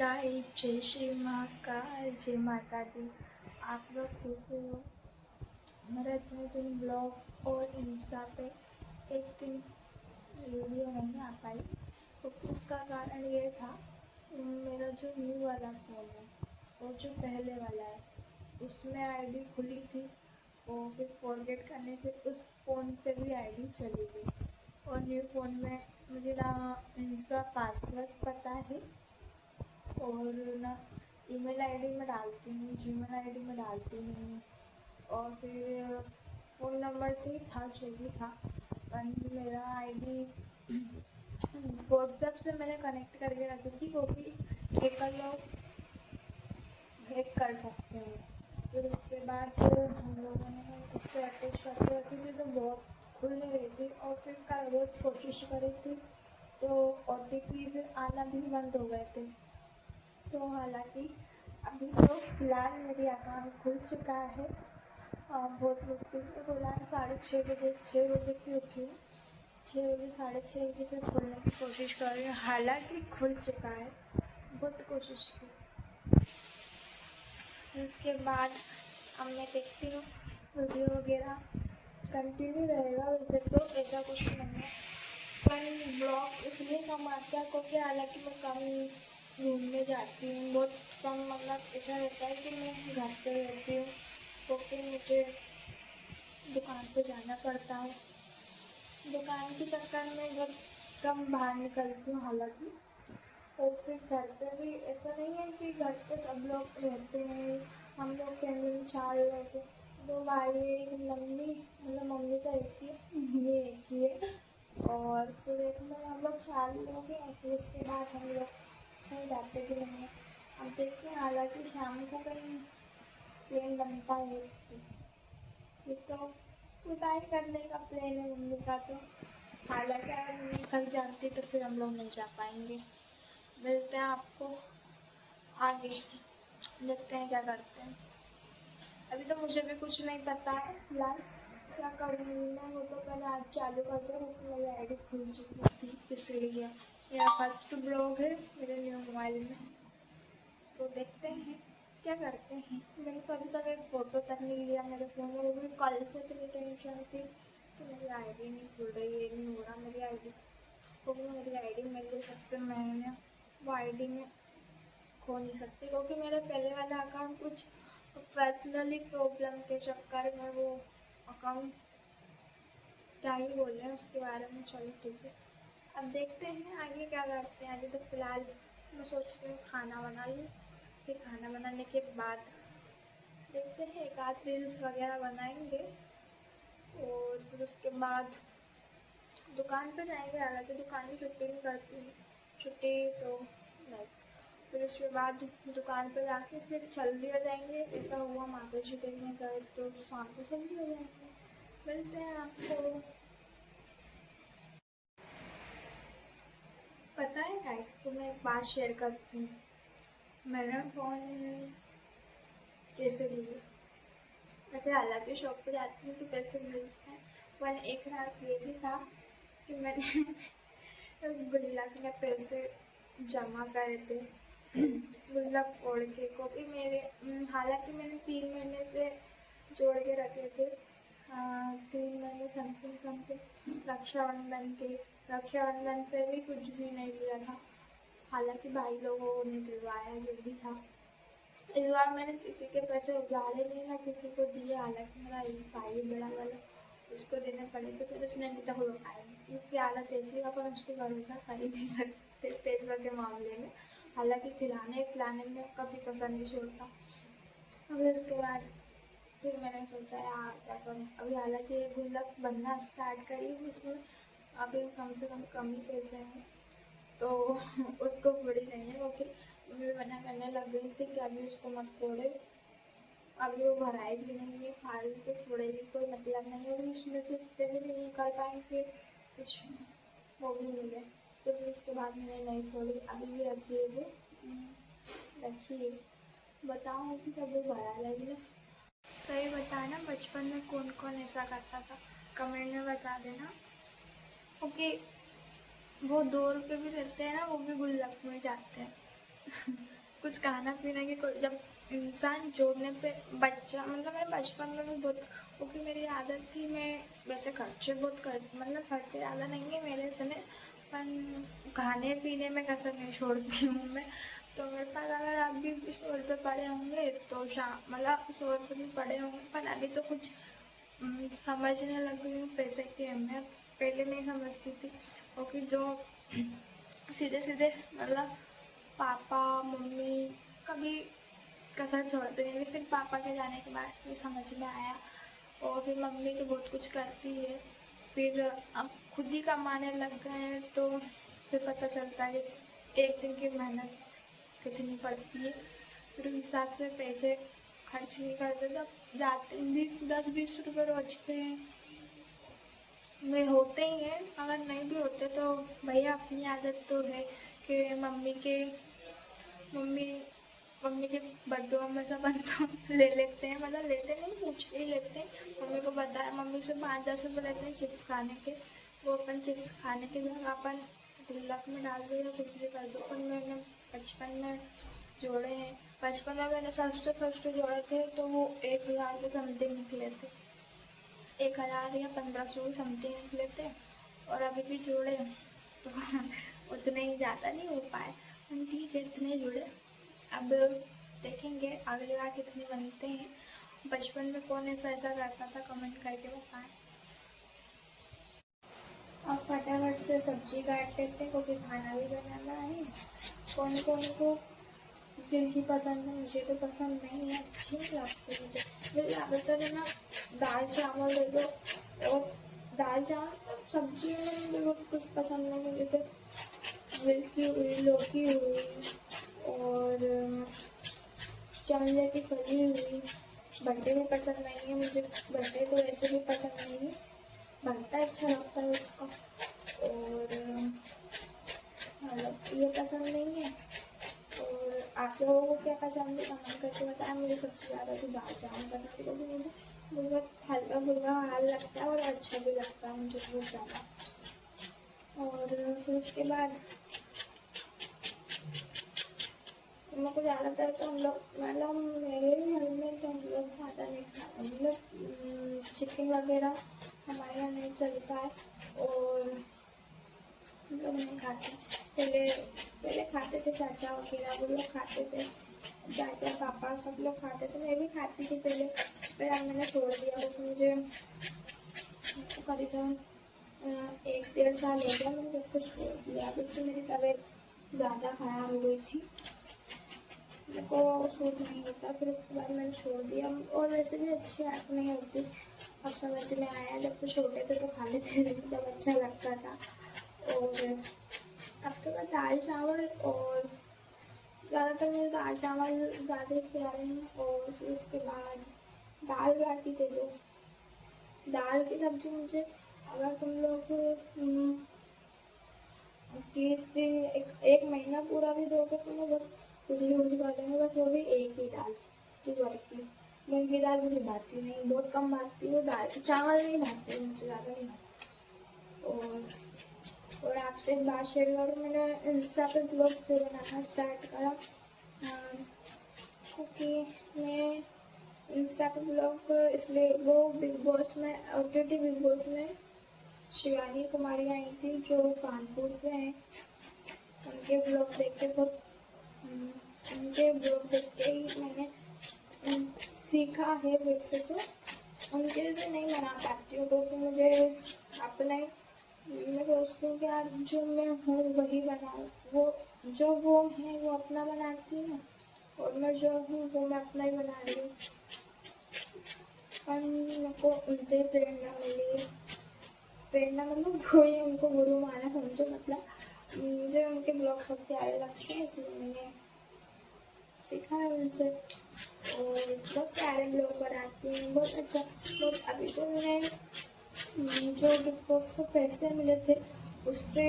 हाय, जय श्री महाकाल, जय माता दी। आप लोग कैसे हो? मेरा इतने दिन ब्लॉग और इंस्टा पे एक दिन वीडियो नहीं आ पाई, तो उसका कारण ये था, मेरा जो न्यू वाला फ़ोन है और जो पहले वाला है उसमें आईडी खुली थी और फिर फॉरगेट करने से उस फ़ोन से भी आईडी चली गई। और न्यू फ़ोन में मुझे ना इंस्टा पासवर्ड पता है और ना ईमेल आईडी में डालती हूँ, जीमेल आईडी में डालती हूँ और फिर फ़ोन नंबर से ही था जो भी था। पर मेरा आईडी व्हाट्सएप से मैंने कनेक्ट करके रखी थी, वो भी हैकर लोग हैक कर सकते हैं। फिर उसके बाद हम लोगों ने उससे अटैच करके रखी थी तो बहुत खुल नहीं रही थी और फिर कल बहुत कोशिश करी थी तो OTP फिर आना भी बंद हो गए थे। तो हालांकि अभी तो फ़िलहाल मेरी अकाउंट खुल चुका है और बहुत मुश्किल से खुला है। 6:30 की उठी हूँ, 6 बजे 6:30 से खोलने की कोशिश कर रही हूँ। हालांकि खुल चुका है, बहुत कोशिश की। उसके बाद अब मैं देखती हूँ वीडियो वगैरह कंटिन्यू रहेगा। वैसे तो ऐसा कुछ नहीं है, पर ब्लॉग इसलिए कम आता है क्योंकि हालांकि मैं कम घूमने जाती हूँ, बहुत कम। मतलब ऐसा रहता है कि मैं घर पे रहती हूँ क्योंकि मुझे दुकान पे जाना पड़ता है। दुकान के चक्कर में बहुत कम बाहर निकलती हूँ हालांकि। और फिर घर पे भी ऐसा नहीं है कि घर पे सब लोग रहते हैं। हम लोग फैमिली में 4 लोग हैं, 2 भाई, एक मम्मी, मतलब मम्मी तो एक ही है, ये एक ही है। और फिर एक में हम लोग 4 लोग हैं। फिर उसके बाद हम लोग कहीं जाते भी नहीं हैं। अब देखते हैं, हालांकि शाम को कहीं प्लान बनता है। ये तो उपाय करने का प्लान है मम्मी का। तो हालांकि अगर मम्मी थक जाती तो फिर हम लोग नहीं जा पाएंगे। मिलते हैं आपको आगे, देखते हैं क्या करते हैं। अभी तो मुझे भी कुछ नहीं पता है फिलहाल क्या करूँगी मैं। वो तो पहले आज चालू कर दो, मेरी आईडी खुल चुकी थी इसलिए। मेरा फर्स्ट ब्लॉग है मेरे न्यू मोबाइल में, तो देखते हैं क्या करते हैं। मैंने तो अभी तक एक फ़ोटो तक नहीं लिया मेरे फ़ोन में, वो भी कल से इतनी टेंशन थी कि मेरी आईडी नहीं खुल रही, ये नहीं हो रहा मेरी आईडी। क्योंकि मेरी आईडी मेरे लिए सबसे मेन है, वो आईडी में खो नहीं सकती। क्योंकि मेरा पहले वाला अकाउंट कुछ पर्सनली प्रॉब्लम के चक्कर में वो अकाउंट क्या ही बोल रहे हैं उसके बारे में। चलो ठीक है, अब देखते हैं आगे क्या करते हैं। अभी तो फ़िलहाल मैं सोच रही हूँ खाना बना लूँ, फिर खाना बनाने के बाद देखते हैं एक आध रील्स वगैरह बनाएंगे और फिर उसके बाद दुकान पर जाएंगे। हालांकि दुकान की छुट्टी नहीं करती हूँ, छुट्टी तो नहीं। फिर उसके बाद दुकान पर जाके फिर जल्दी आ जाएंगे। ऐसा हुआ माता जी देखने गए तो शाम को जल्दी हो जाएंगे। मिलते हैं आपको। पता है गाइस, तो मैं एक बात शेयर करती हूँ। मैंने फ़ोन कैसे लिए, वैसे हालांकि शॉप पे जाती हूँ तो पैसे मिलते हैं, पर एक रात ये भी था कि मैंने गुल्लक में पैसे जमा करे थे, गुल्लक फोड़ के। क्योंकि मेरे हालांकि मैंने 3 महीने से जोड़ के रखे थे, 3 महीने समथिंग रक्षाबंधन पे भी कुछ भी नहीं लिया था। हालांकि भाई लोगों ने दिलवाया जो भी था। इस बार मैंने किसी के पैसे उजाड़े नहीं, ना किसी को दिए। हालांकि मेरा एक भाई बड़ा वाला, उसको देने पड़े थे, फिर उसने अभी तक लौटाए नहीं। उसकी हालत ऐसी है, अपन उस पर भरोसा कर ही नहीं सकते पैसों के मामले में। हालांकि खिलाने पिलाने में कभी कसर नहीं छोड़ता। अभी उसके बाद फिर मैंने सोचा यार क्या करूँ। अभी हालांकि गुल्लक बनना स्टार्ट करी उसमें, अभी कम से कम ही पैसे हैं तो उसको बड़ी नहीं है। क्योंकि मम्मी मना करने लग गई थी कि अभी उसको मत फोड़े, अभी वो भराई भी नहीं है, फालतू तो फोड़े भी कोई मतलब नहीं है। अभी उसमें से इतने भी नहीं कर पाएंगे, कुछ वो भी नहीं है। तो फिर उसके बाद मैंने नहीं फोड़ी, अभी भी रखी है वो, रखिए। बताओ कि जब वो भरा लगेगा। सही बताना, बचपन में कौन कौन ऐसा करता था, कमेंट में बता देना। क्योंकि वो 2 रुपये भी देते हैं ना, वो भी गुल्लक में जाते हैं। कुछ खाना पीने की कोई जब इंसान जोड़ने पे बच्चा मतलब मैं बचपन में भी बहुत क्योंकि मेरी आदत थी मैं वैसे खर्चे बहुत कर मतलब खर्चे ज़्यादा नहीं है मेरे इतने पर खाने पीने में कसर नहीं छोड़ती हूँ मैं। तो मेरे पास अगर आप भी 100 रुपये पड़े होंगे तो शाम मतलब 100 रुपये भी पड़े होंगे पर अभी तो कुछ समझने लग गई हूँ पैसे की अहमियत। पहले नहीं समझती थी क्योंकि जो सीधे सीधे मतलब पापा मम्मी कभी कसर छोड़ते नहीं थे, फिर पापा के जाने के बाद फिर समझ में आया। और फिर मम्मी तो बहुत कुछ करती है, फिर अब खुद ही कमाने लग गए हैं तो फिर पता चलता है एक दिन की मेहनत कितनी पड़ती है। फिर उस हिसाब से पैसे खर्च नहीं करते जब जाते 10-20 रुपये रोज के में होते ही हैं। अगर नहीं भी होते तो भैया अपनी आदत तो है कि मम्मी मम्मी के बर्थडे में सब तो ले लेते हैं, मतलब लेते नहीं पूछ के ही लेते हैं। मम्मी को बताया मम्मी से 5-10 रुपये लेते हैं चिप्स खाने के, वो अपन चिप्स खाने के जगह अपन गुल्लक में डाल दो या कुछ भी कर दो। पर मैंने बचपन में जोड़े हैं, बचपन में मैंने सबसे फर्स्ट जोड़े थे तो वो 1000 के समथिंग निकले थे, 1000 या 1500 के समथिंग निकले थे। और अभी भी जोड़े तो उतने ही ज़्यादा नहीं हो पाए, ठीक है इतने जुड़े। अब देखेंगे अगली बार कितने बनते हैं। बचपन में कौन ऐसा करता था कमेंट करके बताएं। अब फटाफट से सब्जी काट लेते हैं क्योंकि खाना भी बनाना है। कौन कौन को दिल की पसंद है, मुझे तो पसंद नहीं है, अच्छी नहीं लगती मुझे ज़्यादातर है ना दाल चावल दे दो। और दाल चावल सब्जी में मुझे बहुत कुछ पसंद नहीं है, जैसे दिल की हुई, लौकी हुई और चमड़े की फली हुई। भंटे भी पसंद नहीं है मुझे, भंटे तो वैसे भी पसंद नहीं है, भंटा अच्छा लगता है उसका। और मतलब ये पसंद नहीं है। और आप लोगों को क्या पसंद है कमेंट करके बताएं। मुझे सबसे ज़्यादा तो दाल चावल पसंद है क्योंकि मुझे बहुत हल्का फुल्का हाल लगता है और अच्छा भी लगता है मुझे बहुत ज़्यादा। और फिर उसके बाद मेरे को ज़्यादातर तो हम लोग मतलब मेरे घर में तो हम लोग ज़्यादा नहीं खाते, मतलब चिकन वगैरह हमारे यहाँ नहीं चलता है और हम लोग नहीं खाते। पहले खाते थे चाचा वगैरह, वो लोग खाते थे, चाचा पापा सब लोग खाते थे, मैं भी खाती थी पहले। फिर अब मैंने छोड़ दिया क्योंकि मुझे करीबन 1-1.5 साल हो गया मैंने सब कुछ छोड़ दिया क्योंकि मेरी तबीयत ज़्यादा ख़राब हो गई थी, मेरे को सूट नहीं होता। फिर उसके बाद मैंने छोड़ दिया और वैसे भी अच्छी आदत नहीं होती। अब समझ में आया, जब तो छोटे थे तो खा लेते थे जब अच्छा लगता था। और अब तो मैं दाल चावल और ज़्यादातर मुझे दाल चावल ज़्यादा ही प्यारे हैं। और फिर उसके बाद दाल बाटी दे दो। दाल की सब्ज़ी मुझे अगर तुम लोग 30 दिन एक महीना पूरा भी दोगे तो मैं बहुत कुछ यूज कर लेंगे, बस वो भी एक ही दाल की बर्फी। मूँग की दाल मुझे भाती नहीं, बहुत कम भाती है दाल, चावल नहीं भाती मुझे, ज़्यादा नहीं भाती। और आपसे एक बात शेयर करूँ, मैंने इंस्टा पे ब्लॉग क्यों बनाना स्टार्ट करा क्योंकि मैं इंस्टा पे ब्लॉग इसलिए वो बिग बॉस में OTT बिग बॉस में शिवानी कुमारी आई थी जो कानपुर से हैं। उनके ब्लॉग देख के ही मैंने सीखा है। वैसे तो उनके जैसे नहीं बना पाती हूँ क्योंकि मुझे अपने मैं सोचती हूँ कि यार जो मैं हूँ वही बनाऊँ, वो जो वो हैं वो अपना बनाती हैं और मैं जो हूँ वो मैं अपना ही बना रही हूँ। और मेरे को उनसे प्रेरणा मतलब कोई उनको गुरु माना समझो, मतलब मुझे उनके ब्लॉग बहुत प्यारे लगते हैं इसलिए मैंने सीखा है उनसे। और बहुत प्यारे ब्लॉग बनाती हैं, बहुत अच्छा। बहुत अभी तो मैंने जो बिग बॉस से पैसे मिले थे उससे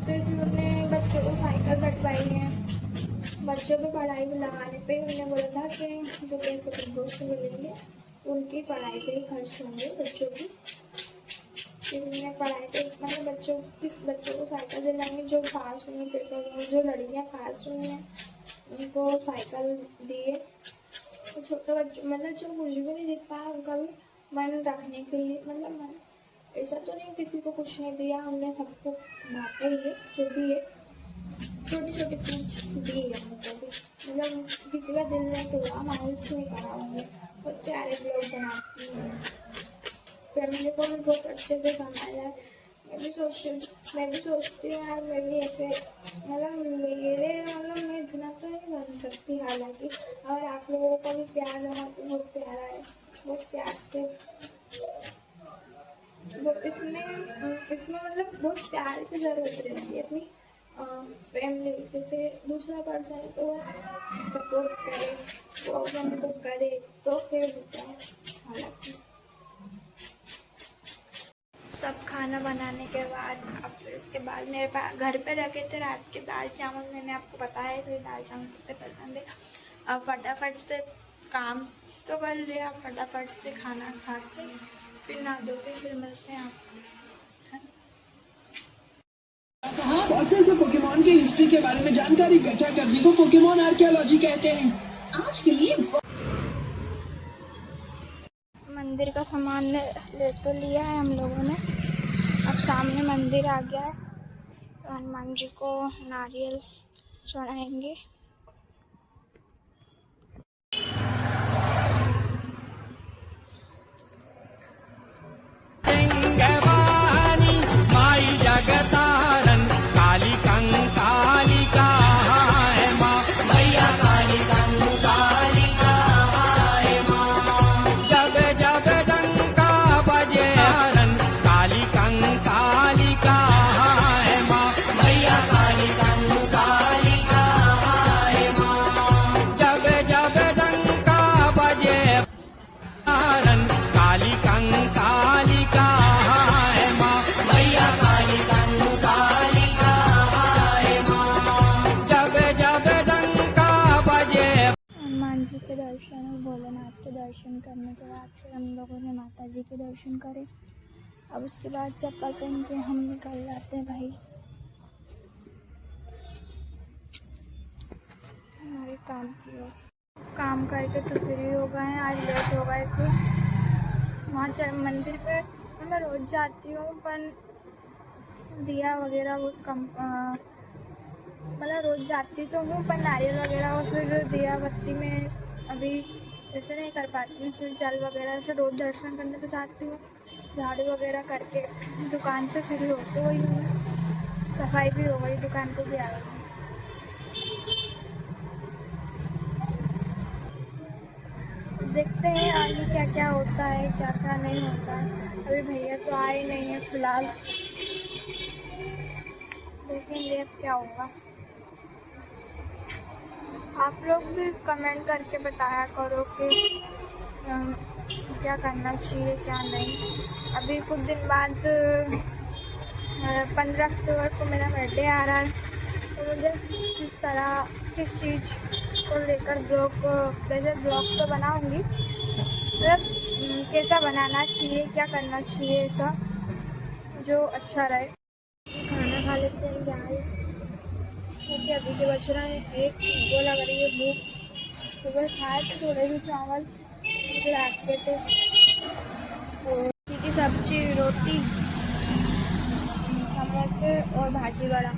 भी उन्हें बच्चों को साइकिल कटवाई है। बच्चों को पढ़ाई में लगाने पे उन्होंने बोला था कि जो पैसे बिग बॉस से मिलेंगे उनकी पढ़ाई पे ही खर्च होंगे बच्चों की। फिर उन्हें पढ़ाई पे मतलब बच्चों को साइकिल दिलाएंगे, जो पास हुई पेपर में, जो लड़कियाँ पास हुई हैं उनको साइकिल दिए। तो छोटे बच्चों मतलब जो कुछ भी नहीं दिख पाया उनका भी मन रखने के लिए, मतलब मन ऐसा तो नहीं किसी को कुछ नहीं दिया, हमने सबको बांटा ही है, जो भी है छोटी छोटी चीज दी है हमको भी। मतलब किसी का दिल नहीं तोड़ा, मायूस नहीं करा होंगे। बहुत प्यारे ब्लॉग बनाती हूँ, फैमिली को भी बहुत अच्छे से संभाला है। मैं भी सोचती हूँ यार मैं भी ऐसे, मतलब मैं इतना तो नहीं बन सकती, हालांकि अगर आप लोगों का भी प्यार रहा तो बहुत प्यारा है, बहुत प्यार से वो इसमें मतलब बहुत प्यार की ज़रूरत रहती है अपनी फैमिली। जैसे दूसरा पर्सन है तो सपोर्ट करे, वो अपन को करे तो फिर होता है। हालांकि सब खाना बनाने के बाद अब फिर उसके बाद मेरे पास घर पे रखे थे रात के दाल चावल, मैंने आपको बताया इसलिए दाल चावल कितने पसंद है। अब फटाफट से काम तो कर लिया, फटाफट से खाना खा के फिर नहा धो के फिर मिलते हैं आपको। फॉसिल से पोकेमॉन की हिस्ट्री के बारे में जानकारी इकट्ठा करने को पोकेमॉन आर्कियोलॉजी कहते हैं। आज के लिए मंदिर का सामान ले तो लिया है हम लोगों ने, अब सामने मंदिर आ गया है तो हनुमान जी को नारियल चढ़ाएंगे। के दर्शन और भोलेनाथ के दर्शन करने के बाद फिर हम लोगों ने माता जी के दर्शन करे। अब उसके बाद चप्पल पहन के हम निकल जाते हैं भाई हमारे काम की ओर। काम करके तो फ्री हो गए हैं, आज लेट हो गए थे। वहाँ मंदिर पे मैं रोज़ जाती हूँ पर दिया वगैरह बहुत कम, मतलब रोज़ जाती तो हूँ पर नारियल वगैरह और फिर दिया बत्ती में अभी ऐसे नहीं कर पाती हूँ। फिर जल वगैरह से रोज़ दर्शन करने तो जाती हूँ, झाड़ू वगैरह करके दुकान पे फ्री होते हुई हूँ, सफाई भी हो गई, दुकान पे भी आ गई। देखते हैं आगे क्या क्या होता है क्या क्या नहीं होता है। अभी भैया तो आए नहीं है फिलहाल, देखेंगे अब क्या होगा। आप लोग भी कमेंट करके बताया करो कि क्या करना चाहिए क्या नहीं। अभी कुछ दिन बाद 15 अक्टूबर को मेरा बर्थडे आ रहा है, तो मुझे किस चीज़ को लेकर ब्लॉग तो बनाऊंगी, मतलब कैसा बनाना चाहिए क्या करना चाहिए, ऐसा जो अच्छा रहे। खाना खा लेते हैं गाइस, क्योंकि अभी के बच रहा है एक वो लग रही है भूख। सुबह खाए थे थोड़े भी चावल फिर रखते थे, तो की सब्जी रोटी समोसे और भाजी वड़ा।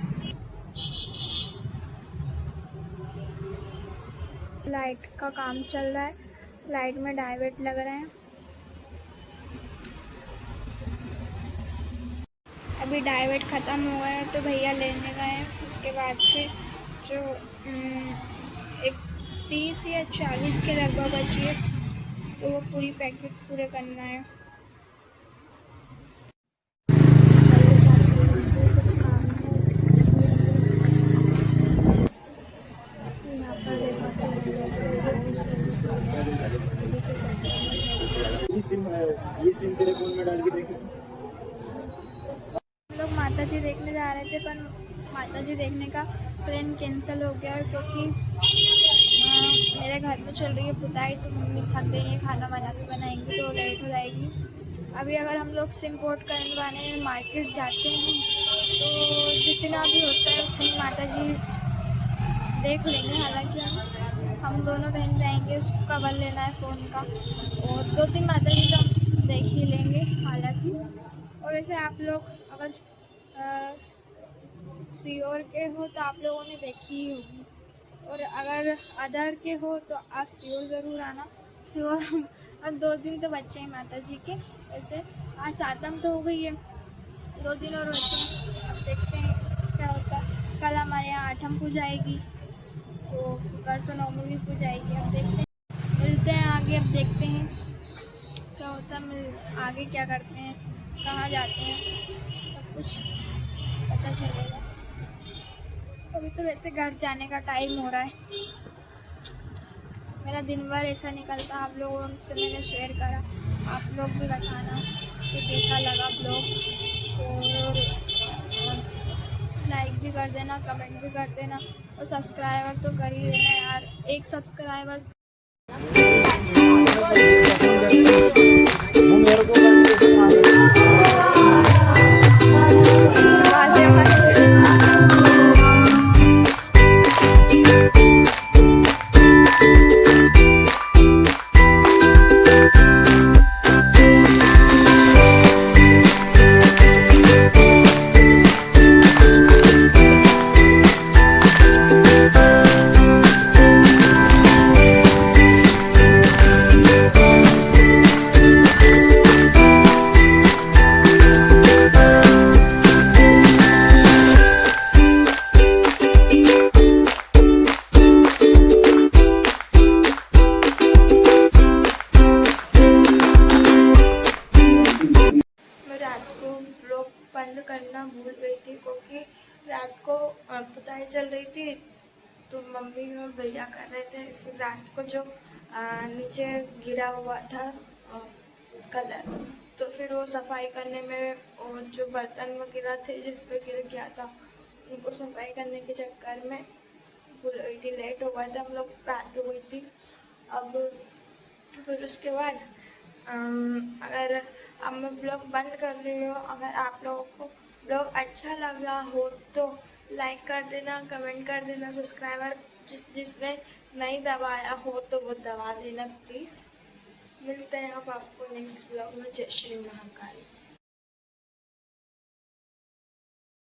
लाइट का काम चल रहा है, लाइट में डाइवर्ट लग रहे हैं। अभी डाइवर्ट ख़त्म हो गया है तो भैया लेने गए हैं। उसके बाद से जो एक 30 या 40 के लगभग बची है तो वो पूरी पैकेट पूरे करना है। कुछ काम है यहाँ पर ये सिम तेरे फोन में डाल के देखे। लोग माता जी देखने जा रहे थे पर माता जी देखने का प्लान कैंसिल हो गया क्योंकि मेरे घर में चल रही है पुताई, तो मम्मी थक गई है, खाना वाना भी बनाएंगी तो लेट हो जाएगी, अभी अगर हम लोग सिम पोर्ट करवाने मार्केट जाते हैं तो जितना भी होता है उतनी माता जी देख लेंगे। हालांकि हम दोनों बहन जाएंगे, उसको कवर लेना है फ़ोन का, और 2-3 माता जी तो हम देख ही लेंगे हालांकि। और वैसे आप लोग अगर सीओर के हो तो आप लोगों ने देखी ही होगी, और अगर अदर के हो तो आप सीओर ज़रूर आना। सीओर और 2 दिन तो बच्चे हैं माता जी के। वैसे आज सातम तो हो गई है, 2 दिन और बच्चे हैं। अब देखते हैं क्या होता है। कल हमारे यहाँ आठम पूजा आएगी, तो परसों नवमी भी पूजा आएगी। अब देखते हैं, मिलते हैं आगे। अब देखते हैं क्या होता है, आगे क्या करते हैं, कहाँ जाते हैं, सब कुछ पता चलेगा। अभी तो वैसे घर जाने का टाइम हो रहा है। मेरा दिन भर ऐसा निकलता, आप लोगों से मैंने शेयर करा। आप लोग भी बताना कि कैसा लगा ब्लॉग, और लाइक भी कर देना, कमेंट भी कर देना, और सब्सक्राइबर तो कर ही देना यार। एक सब्सक्राइबर वो मेरे को बंद करना भूल गई थी, क्योंकि रात को पुताई चल रही थी, तो मम्मी और भैया कर रहे थे। फिर रात को जो नीचे गिरा हुआ था कलर, तो फिर वो सफाई करने में, और जो बर्तन वगैरह थे जिस पे गिर गया था, उनको सफाई करने के चक्कर में भूल गई थी। लेट हो गया था, हम लोग रात हो गई थी। अब फिर उसके बाद अगर अब मैं ब्लॉग बंद कर रही हूँ। अगर आप लोगों को ब्लॉग अच्छा लगा हो तो लाइक कर देना, कमेंट कर देना, सब्सक्राइबर जिसने नहीं दबाया हो तो वो दबा देना प्लीज़। मिलते हैं अब आपको नेक्स्ट ब्लॉग में। जय श्री महाकाल।